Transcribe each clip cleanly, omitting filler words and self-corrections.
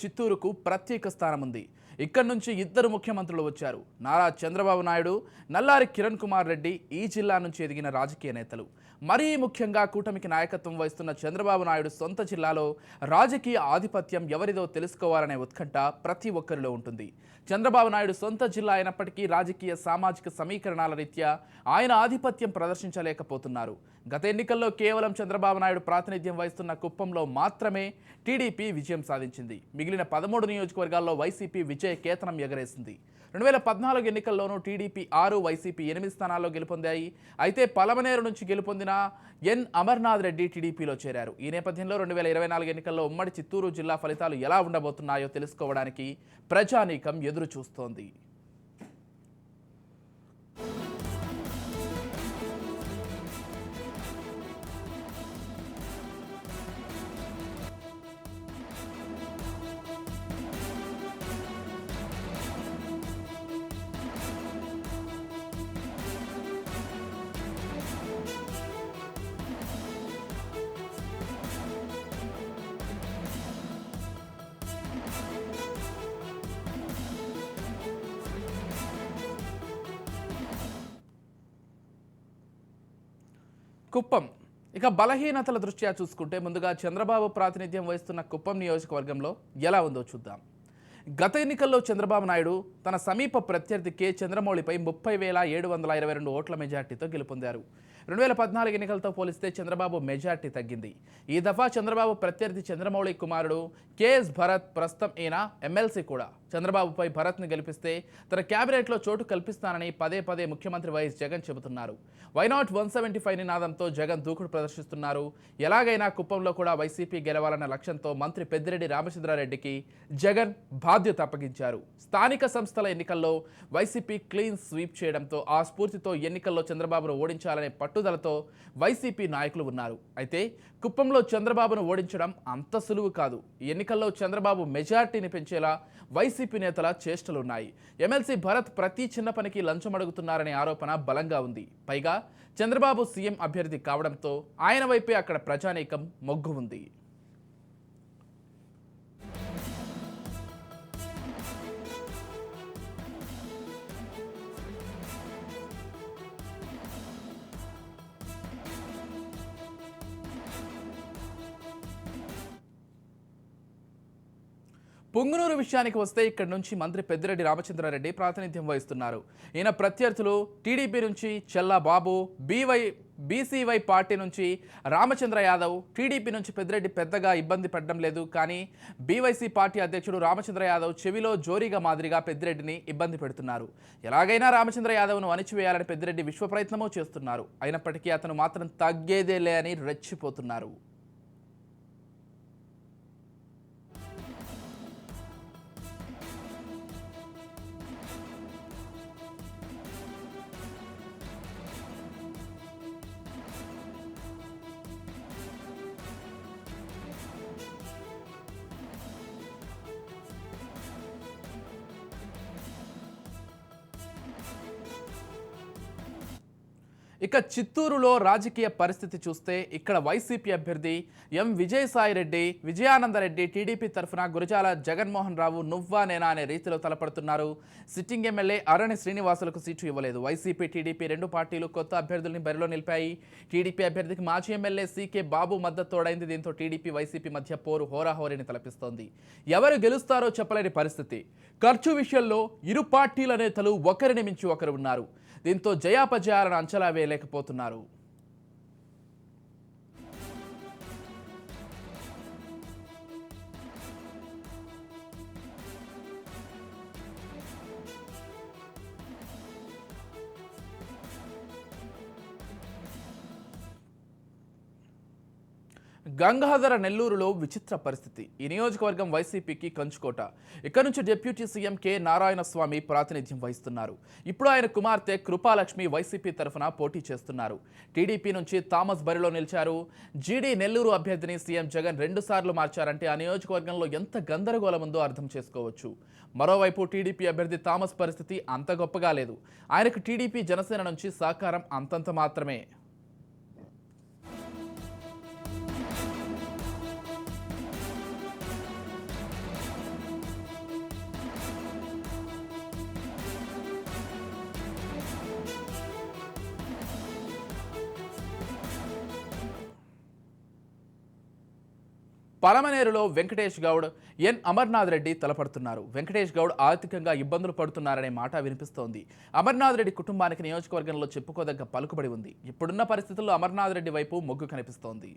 చిత్తూరుకు ప్రత్యేక స్థానం ఉంది. ఇక్కడి నుంచి ఇద్దరు ముఖ్యమంత్రులు వచ్చారు. నారా చంద్రబాబు నాయుడు, నల్లారి కిరణ్ కుమార్ రెడ్డి ఈ జిల్లా నుంచి ఎదిగిన రాజకీయ నేతలు. మరీ ముఖ్యంగా కూటమికి నాయకత్వం వహిస్తున్న చంద్రబాబు నాయుడు సొంత జిల్లాలో రాజకీయ ఆధిపత్యం ఎవరిదో తెలుసుకోవాలనే ఉత్కంఠ ప్రతి ఒక్కరిలో ఉంటుంది. చంద్రబాబు నాయుడు సొంత జిల్లా అయినప్పటికీ రాజకీయ సామాజిక సమీకరణాల రీత్యా ఆయన ఆధిపత్యం ప్రదర్శించలేకపోతున్నారు. గత ఎన్నికల్లో కేవలం చంద్రబాబు నాయుడు ప్రాతినిధ్యం వహిస్తున్న కుప్పంలో మాత్రమే టీడీపీ విజయం సాధించింది. మిగిలిన 13 నియోజకవర్గాల్లో వైసీపీ విజయ కేతనం ఎగరేసింది. 2014 ఎన్నికల్లోనూ టీడీపీ 6, వైసీపీ 8 స్థానాల్లో గెలుపొందాయి. అయితే పలమనేరు నుంచి గెలుపొందిన ఎన్ అమర్నాథ్ రెడ్డి టీడీపీలో చేరారు. ఈ నేపథ్యంలో 2024 ఎన్నికల్లో ఉమ్మడి చిత్తూరు జిల్లా ఫలితాలు ఎలా ఉండబోతున్నాయో తెలుసుకోవడానికి ప్రజానీకం ఎదురు చూస్తోంది. కుప్పం ఇక బలహీనతల దృష్ట్యా చూసుకుంటే ముందుగా చంద్రబాబు ప్రాతినిధ్యం వహిస్తున్న కుప్పం నియోజకవర్గంలో ఎలా ఉందో చూద్దాం. గత ఎన్నికల్లో చంద్రబాబు నాయుడు తన సమీప ప్రత్యర్థి కె చంద్రమౌళిపై 30,722 ఓట్ల మెజార్టీతో గెలుపొందారు. 2014 ఎన్నికలతో పోలిస్తే చంద్రబాబు మెజార్టీ తగ్గింది. ఈ దఫా చంద్రబాబు ప్రత్యర్థి చంద్రమౌళి కుమారుడు కెఎస్ భరత్, ప్రస్తుతం ఈయన ఎమ్మెల్సీ కూడా, చంద్రబాబుపై భరత్ను గెలిపిస్తే తన క్యాబినెట్లో చోటు కల్పిస్తానని పదే పదే ముఖ్యమంత్రి వైఎస్ జగన్ చెబుతున్నారు. వైనాట్ 175 నినాదంతో జగన్ దూకుడు ప్రదర్శిస్తున్నారు. ఎలాగైనా కుప్పంలో కూడా వైసీపీ గెలవాలన్న లక్ష్యంతో మంత్రి పెద్దిరెడ్డి రామచంద్రారెడ్డికి జగన్ బాధ్యత అప్పగించారు. స్థానిక సంస్థల ఎన్నికల్లో వైసీపీ క్లీన్ స్వీప్ చేయడంతో ఆ స్ఫూర్తితో ఎన్నికల్లో చంద్రబాబును ఓడించాలనే పట్టుదలతో వైసీపీ నాయకులు ఉన్నారు. అయితే కుప్పంలో చంద్రబాబును ఓడించడం అంత సులువు కాదు. ఈ ఎన్నికల్లో చంద్రబాబు మెజార్టీని పెంచేలా వైసీపీ నేతల చేష్టలున్నాయి. ఎమ్మెల్సీ భరత్ ప్రతి చిన్న పనికి లంచం అడుగుతున్నారనే ఆరోపణ బలంగా ఉంది. పైగా చంద్రబాబు సీఎం అభ్యర్థి కావడంతో ఆయన వైపే అక్కడ ప్రజానీకం మొగ్గు ఉంది. పొంగునూరు విషయానికి వస్తే ఇక్కడి నుంచి మంత్రి పెద్దిరెడ్డి రామచంద్రారెడ్డి ప్రాతినిధ్యం వహిస్తున్నారు. ఈయన ప్రత్యర్థులు టీడీపీ నుంచి చెల్లా బాబు, బీసీవై పార్టీ నుంచి రామచంద్ర యాదవ్, టీడీపీ నుంచి పెద్దిరెడ్డి పెద్దగా ఇబ్బంది పడడం లేదు. కానీ బీవైసీ పార్టీ అధ్యక్షుడు రామచంద్ర యాదవ్ చెవిలో జోరీగా మాదిరిగా పెద్దిరెడ్డిని ఇబ్బంది పెడుతున్నారు. ఎలాగైనా రామచంద్ర యాదవ్ను అణిచివేయాలని పెద్దిరెడ్డి విశ్వ ప్రయత్నమూ చేస్తున్నారు. అయినప్పటికీ అతను మాత్రం తగ్గేదేలే అని రెచ్చిపోతున్నారు. ఇక చిత్తూరులో రాజకీయ పరిస్థితి చూస్తే ఇక్కడ వైసీపీ అభ్యర్థి ఎం విజయసాయిరెడ్డి, విజయానందరెడ్డి టీడీపీ తరఫున గురజాల జగన్మోహన్ రావు నువ్వా నేనా అనే రీతిలో తలపడుతున్నారు. సిట్టింగ్ ఎమ్మెల్యే అరణి శ్రీనివాసులకు సీటు ఇవ్వలేదు. వైసీపీ, టీడీపీ రెండు పార్టీలు కొత్త అభ్యర్థుల్ని బరిలో నిలిపాయి. టీడీపీ అభ్యర్థికి మాజీ ఎమ్మెల్యే సీకే బాబు మద్దతు తోడైంది. దీంతో టీడీపీ, వైసీపీ మధ్య పోరు హోరాహోరీని తలపిస్తోంది. ఎవరు గెలుస్తారో చెప్పలేని పరిస్థితి. ఖర్చు విషయంలో ఇరు పార్టీల నేతలు ఒకరిని మించి ఒకరు ఉన్నారు. దీంతో జయాపజయాలను అంచనా వేయలేకపోతున్నారు. గంగాధర నెల్లూరులో విచిత్ర పరిస్థితి. ఈ నియోజకవర్గం వైసీపీకి కంచుకోట. ఇక్కడ నుంచి డిప్యూటీ సీఎం కె నారాయణస్వామి ప్రాతినిధ్యం వహిస్తున్నారు. ఇప్పుడు ఆయన కుమార్తె కృపాలక్ష్మి వైసీపీ తరఫున పోటీ చేస్తున్నారు. టీడీపీ నుంచి థామస్ బరిలో నిలిచారు. జీడీ నెల్లూరు అభ్యర్థిని సీఎం జగన్ 2 సార్లు మార్చారంటే ఆ నియోజకవర్గంలో ఎంత గందరగోళం ఉందో అర్థం చేసుకోవచ్చు. మరోవైపు టీడీపీ అభ్యర్థి థామస్ పరిస్థితి అంత గొప్పగా లేదు. ఆయనకు టీడీపీ, జనసేన నుంచి సహకారం అంతంత మాత్రమే. పలమనేరులో వెంకటేష్ గౌడ్, అమర్నాథ్ రెడ్డి తలపడుతున్నారు. వెంకటేష్ గౌడ్ ఆర్థికంగా ఇబ్బందులు పడుతున్నారనే మాట వినిపిస్తోంది. అమర్నాథ్ రెడ్డి కుటుంబానికి నియోజకవర్గంలో చెప్పుకోదగ్గ పలుకుబడి ఉంది. ఇప్పుడున్న పరిస్థితుల్లో అమర్నాథ్ రెడ్డి వైపు మొగ్గు కనిపిస్తోంది.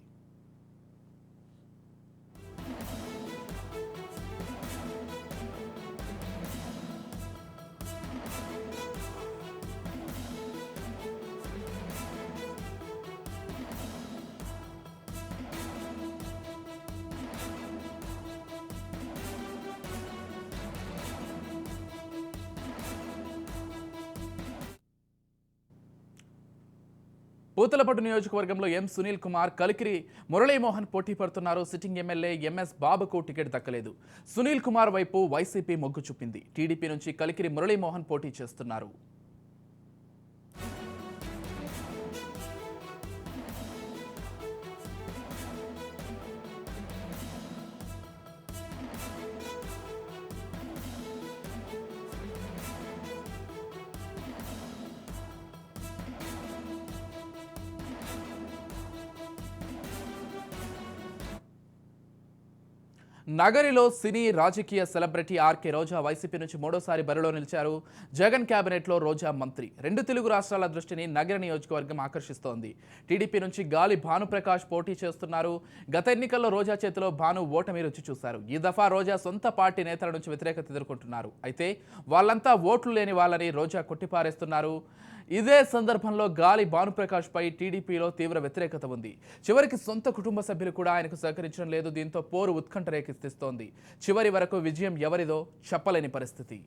పూతలపట్టు నియోజకవర్గంలో సునీల్ కుమార్, కలికిరి మురళీమోహన్ పోటీ పడుతున్నారు. సిట్టింగ్ ఎమ్మెల్యే ఎంఎస్ బాబుకు టికెట్ దక్కలేదు. సునీల్ కుమార్ వైపు వైసీపీ మొగ్గు చూపింది. టీడీపీ నుంచి కలికిరి మురళీమోహన్ పోటీ చేస్తున్నారు. నగరిలో సినీ రాజకీయ సెలబ్రిటీ ఆర్కే రోజా వైసీపీ నుంచి మూడోసారి బరిలో నిలిచారు. జగన్ కేబినెట్లో రోజా మంత్రి. 2 తెలుగు రాష్ట్రాల దృష్టిని నగర నియోజకవర్గం ఆకర్షిస్తోంది. టీడీపీ నుంచి గాలి భానుప్రకాష్ పోటీ చేస్తున్నారు. గత ఎన్నికల్లో రోజా చేతిలో భాను ఓటమి రుచి చూశారు. ఈ దఫా రోజా సొంత పార్టీ నేతల నుంచి వ్యతిరేకత ఎదుర్కొంటున్నారు. అయితే వాళ్ళంతా ఓట్లు లేని వాళ్ళని రోజా కొట్టిపారేస్తున్నారు. ఇదే సందర్భంలో గాలి భానుప్రకాష్ పై టీడీపీలో తీవ్ర వ్యతిరేకత ఉంది. చివరికి సొంత కుటుంబ సభ్యులు కూడా ఆయనకు సహకరించడం లేదు. దీంతో పోరు ఉత్కంఠ రేకెత్తిస్తోంది. చివరి వరకు విజయం ఎవరిదో చెప్పలేని పరిస్థితి.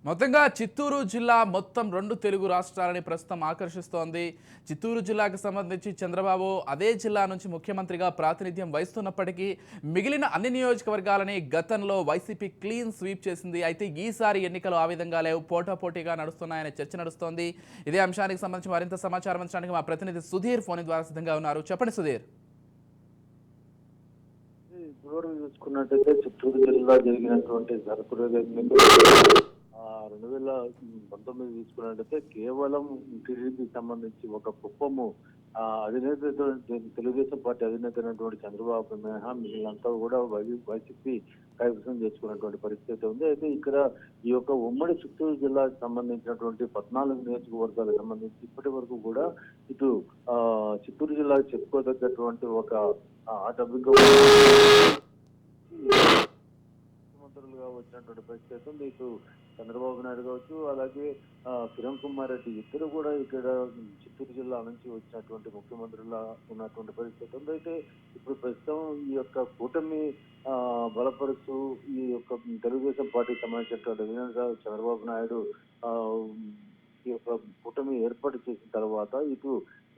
మొత్తంగా చిత్తూరు జిల్లా మొత్తం 2 తెలుగు రాష్ట్రాలని ప్రస్తుతం ఆకర్షిస్తోంది. చిత్తూరు జిల్లాకు సంబంధించి చంద్రబాబు అదే జిల్లా నుంచి ముఖ్యమంత్రిగా ప్రాతినిధ్యం వహిస్తున్నప్పటికీ మిగిలిన అన్ని నియోజకవర్గాలని గతంలో వైసీపీ క్లీన్ స్వీప్ చేసింది. అయితే ఈసారి ఎన్నికలు ఆ విధంగా లేవు, పోటాపోటీగా నడుస్తున్నాయనే చర్చ నడుస్తోంది. ఇదే అంశానికి సంబంధించి మరింత సమాచారం అందించడానికి మా ప్రతినిధి సుధీర్ ఫోన్ ద్వారా సిద్ధంగా ఉన్నారు. చెప్పండి సుధీర్. చూసుకున్నట్టయితే చిత్తూరు జిల్లా జరిగినటువంటి సరుకుల ఎన్నికలు 2019 తీసుకున్నట్టయితే కేవలం టీడీపీకి సంబంధించి ఒక కుప్పము అధినేత తెలుగుదేశం పార్టీ అధినేత అయినటువంటి చంద్రబాబు మినహా మిగిలినంతా కూడా వైసీపీ కైవసం చేసుకున్నటువంటి పరిస్థితి ఉంది. అయితే ఇక్కడ ఈ యొక్క ఉమ్మడి చిత్తూరు జిల్లాకు సంబంధించినటువంటి 14 నియోజకవర్గాలకు సంబంధించి ఇప్పటి వరకు కూడా ఇటు చిత్తూరు జిల్లాకు చెప్పుకోదగ్గటువంటి ఒక ఆటవిక ముఖ్యమంత్రులుగా వచ్చినటువంటి పరిస్థితి ఉంది. ఇటు చంద్రబాబు నాయుడు కావచ్చు, అలాగే కిరణ్ కుమార్ రెడ్డి ఇద్దరు కూడా ఇక్కడ చిత్తూరు జిల్లా నుంచి వచ్చినటువంటి ముఖ్యమంత్రులుగా ఉన్నటువంటి పరిస్థితి ఉంది. అయితే ఇప్పుడు ప్రస్తుతం ఈ యొక్క కూటమి బలపరుస్తూ ఈ యొక్క తెలుగుదేశం పార్టీకి సంబంధించినటువంటి అధినేత చంద్రబాబు నాయుడు ఈ యొక్క కూటమి ఏర్పాటు చేసిన తర్వాత ఇటు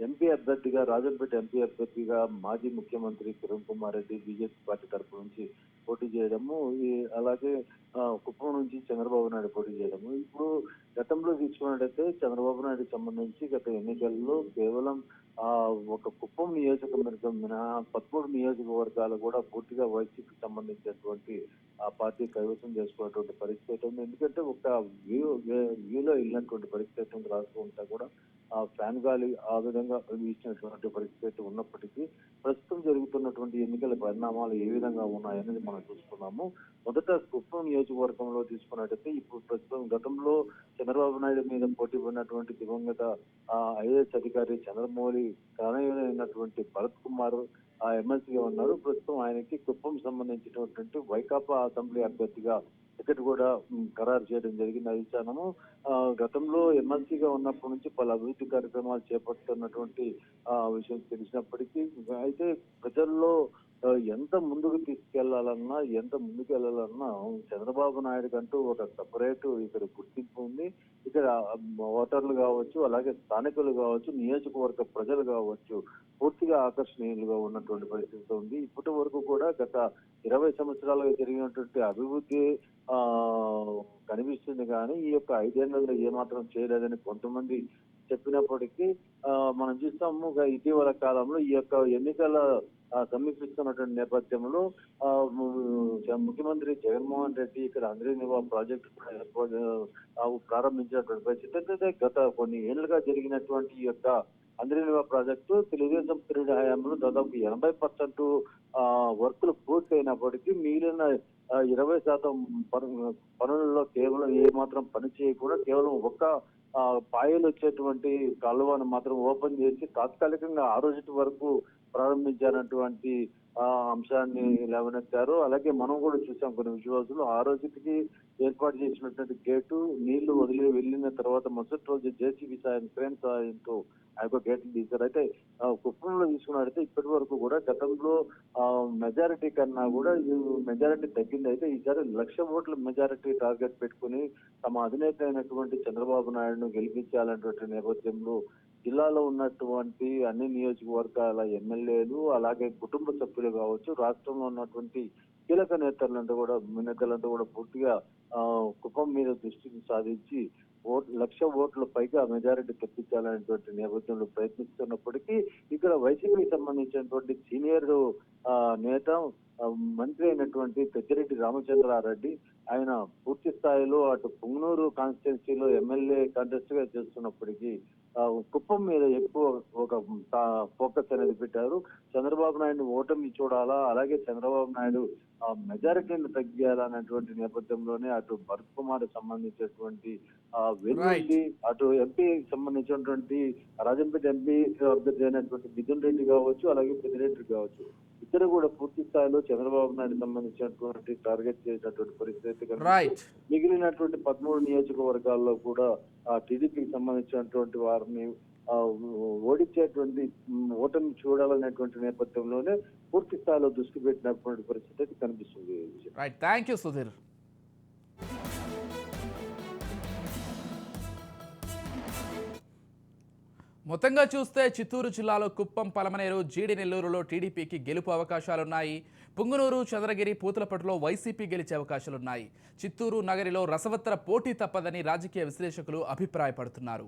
ఎంపీ అభ్యర్థిగా రాజంపేట ఎంపీ అభ్యర్థిగా మాజీ ముఖ్యమంత్రి కిరణ్ కుమార్ రెడ్డి బీజేపీ పార్టీ తరఫు నుంచి పోటీ చేయడము, అలాగే కుప్పం నుంచి చంద్రబాబు నాయుడు పోటీ చేయడము. ఇప్పుడు గతంలో తీసుకున్నట్టయితే చంద్రబాబు నాయుడుకి సంబంధించి గత ఎన్నికల్లో కేవలం ఒక కుప్పం నియోజకవర్గం మినహా 13 నియోజకవర్గాలు కూడా పూర్తిగా వైసీపీకి సంబంధించినటువంటి ఆ పార్టీ కైవసం చేసుకున్నటువంటి పరిస్థితి ఉంది. ఎందుకంటే ఒక వ్యూలో వెళ్ళినటువంటి పరిస్థితి ఉంది. రాష్ట్రం అంతా కూడా ఫ్యాన్ గాలి ఆ విధంగా వీచినటువంటి పరిస్థితి ఉన్నప్పటికీ ప్రస్తుతం జరుగుతున్నటువంటి ఎన్నికల పరిణామాలు ఏ విధంగా ఉన్నాయనేది మనం చూసుకున్నాము. మొదట కుప్పం నియోజకవర్గంలో తీసుకున్నట్టయితే ఇప్పుడు ప్రస్తుతం గతంలో చంద్రబాబు నాయుడు మీద పోటీ పడినటువంటి దివంగత ఐఏఎస్ అధికారి చంద్రమౌళి కానైనటువంటి భరత్ కుమార్ ఆ ఎమ్మెల్సీగా ఉన్నారు. ప్రస్తుతం ఆయనకి కుప్పం సంబంధించినటువంటి వైకాపా అసెంబ్లీ అభ్యర్థిగా టికెట్ కూడా ఖరారు చేయడం జరిగింది. అది విచారణము గతంలో ఎమ్మెల్సీగా ఉన్నప్పటి నుంచి పలు అభివృద్ధి కార్యక్రమాలు చేపడుతున్నటువంటి విషయం తెలిసినప్పటికీ అయితే ప్రజల్లో ఎంత ముందుకు తీసుకెళ్లాలన్నా ఎంత ముందుకు వెళ్ళాలన్నా చంద్రబాబు నాయుడు కంటూ ఒక సపరేట్ ఇక్కడ గుర్తింపు ఉంది. ఇక్కడ ఓటర్లు కావచ్చు, అలాగే స్థానికులు కావచ్చు, నియోజకవర్గ ప్రజలు కావచ్చు పూర్తిగా ఆకర్షణీయులుగా ఉన్నటువంటి పరిస్థితి ఉంది. ఇప్పటి వరకు కూడా గత 20 సంవత్సరాలుగా జరిగినటువంటి అభివృద్ధి కనిపిస్తుంది కానీ ఈ యొక్క 5 ఏళ్లలో ఏమాత్రం చేయలేదని కొంతమంది చెప్పినప్పటికీ మనం చూస్తాము ఇటీవల కాలంలో ఈ యొక్క ఎన్నికల సమీపిస్తున్నటువంటి నేపథ్యంలో ముఖ్యమంత్రి జగన్మోహన్ రెడ్డి ఇక్కడ అంద్రీనివా ప్రాజెక్టు ప్రారంభించినటువంటి పరిస్థితి అయితే గత కొన్ని ఏళ్లుగా జరిగినటువంటి ఈ యొక్క అంద్రీనివా ప్రాజెక్టు తెలుగుదేశం పీరియడ్ హయాంలో దాదాపు 80% వర్కులు పూర్తయినప్పటికీ మిగిలిన 20% పనులలో కేవలం ఏ మాత్రం పని చేయకుండా కేవలం ఒక్క పాయలు వచ్చేటువంటి కాలువను మాత్రం ఓపెన్ చేసి తాత్కాలికంగా ఆ రోజు వరకు ప్రారంభించారన్నటువంటి అంశాన్ని లేవనెత్తారు. అలాగే మనం కూడా చూసాం కొన్ని విజువల్స్ లో ఆ రోజుకి ఏర్పాటు చేసినటువంటి గేటు నీళ్లు వదిలి వెళ్ళిన తర్వాత మరుసటి రోజు జేసీబీ సాయం క్రేన్ సాయంతో ఆ యొక్క గేట్లు తీశారు. అయితే కుప్పంలో తీసుకున్నట్టయితే ఇప్పటి వరకు కూడా గతంలో మెజారిటీ కన్నా కూడా మెజారిటీ తగ్గింది. అయితే ఈసారి 1,00,000 ఓట్ల మెజారిటీ టార్గెట్ పెట్టుకుని తమ అధినేత అయినటువంటి చంద్రబాబు నాయుడును గెలిపించాలన్నటువంటి నేపథ్యంలో జిల్లాలో ఉన్నటువంటి అన్ని నియోజకవర్గాల ఎమ్మెల్యేలు అలాగే కుటుంబ సభ్యులు కావచ్చు, రాష్ట్రంలో ఉన్నటువంటి కీలక నేతలంతా కూడా పూర్తిగా కుప్పం మీద దృష్టిని సాధించి 1,00,000 ఓట్ల పైగా మెజారిటీ తెప్పించాలనేటువంటి నేపథ్యంలో ప్రయత్నిస్తున్నప్పటికీ ఇక్కడ వైసీపీకి సంబంధించినటువంటి సీనియర్ నేత మంత్రి అయినటువంటి పెద్దిరెడ్డి రామచంద్రారెడ్డి ఆయన పూర్తి స్థాయిలో అటు పుంగనూరు కాన్స్టిట్యున్సీలో ఎమ్మెల్యే కంటెస్ట్ గా చేస్తున్నప్పటికీ కుప్పం మీద ఎక్కువ ఒక ఫోకస్ అనేది పెట్టారు. చంద్రబాబు నాయుడు ఓటమి చూడాలా, అలాగే చంద్రబాబు నాయుడు మెజారిటీని తగ్గియాలనేటువంటి నేపథ్యంలోనే అటు భరత్ కుమార్ సంబంధించినటువంటి వెల్లుల్లి, అటు ఎంపీ సంబంధించినటువంటి రాజంపేట ఎంపీ అభ్యర్థి అయినటువంటి మిథున్ రెడ్డి కావచ్చు, అలాగే పెద్దిరెడ్డి కావచ్చు, ఇద్దరు కూడా పూర్తి స్థాయిలో చంద్రబాబు నాయుడు సంబంధించినటువంటి టార్గెట్ చేసినటువంటి పరిస్థితి. మిగిలినటువంటి 13 నియోజకవర్గాల్లో కూడా టీడీపీకి సంబంధించినటువంటి వారిని ఓడించేటువంటి ఓటమి చూడాలనేటువంటి నేపథ్యంలోనే పూర్తి స్థాయిలో దృష్టి పెట్టినటువంటి పరిస్థితి కనిపిస్తుంది. Right, thank you Sudheer. మొత్తంగా చూస్తే చిత్తూరు జిల్లాలో కుప్పం, పలమనేరు, జీడి నెల్లూరులో టీడీపీకి గెలుపు అవకాశాలున్నాయి. పుంగనూరు, చంద్రగిరి, పూతలపట్టులో వైసీపీ గెలిచే అవకాశాలున్నాయి. చిత్తూరు నగరిలో రసవత్తర పోటీ తప్పదని రాజకీయ విశ్లేషకులు అభిప్రాయపడుతున్నారు.